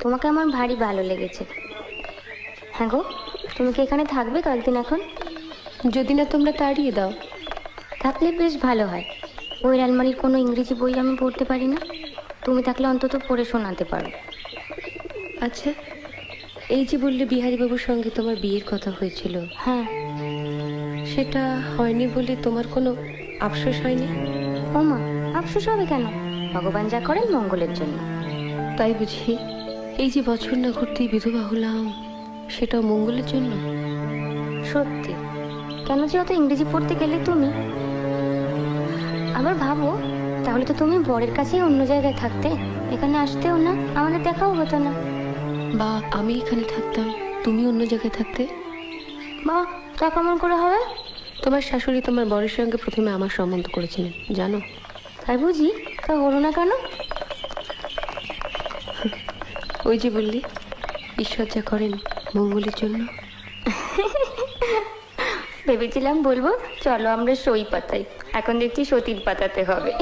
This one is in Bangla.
তোমাকে আমার ভারী ভালো লেগেছে। হ্যাঁ গো, তুমি কি এখানে থাকবে কয়েকদিন এখন? যদি না তোমরা তাড়িয়ে দাও। থাকলে বেশ ভালো হয়। ওই আলমারির কোনো ইংরেজি বই আমি পড়তে পারি না, তুমি থাকলে অন্তত পড়ে শোনাতে পারো। আচ্ছা, এই যে বললে বিহারীবাবুর সঙ্গে তোমার বিয়ের কথা হয়েছিল, হ্যাঁ। সেটা হয়নি বলে তোমার কোনো আফসোস হয়নি? ও মা, আফসোস হবে কেন? ভগবান যা করেন মঙ্গলের জন্য। তাই বুঝি? এই যে বছর না ঘুরতেই বিধবা হলাম, সেটাও মঙ্গলের জন্য? সত্যি। কেন যে অত ইংরেজি পড়তে গেলে তুমি? আবার ভাবো, তাহলে তো তুমি বরের কাছেই অন্য জায়গায় থাকতে, এখানে আসতেও না, আমাদের দেখাও হতো না। বা আমি এখানে থাকতাম, তুমি অন্য জায়গায় থাকতে। বা তা কেমন করে হবে? তোমার শাশুড়ি তোমার বরের সঙ্গে প্রথমে আমার সম্বন্ধ করেছিলেন, জানো? তাই বুঝি? তা হলো না কেন? ওই যে বললি, ঈশ্বর যা করেন মঙ্গলের জন্য। ভেবেছিলাম বলবো চলো আমরা সই পাতাই, এখন দেখছি সতীর পাতাতে হবে।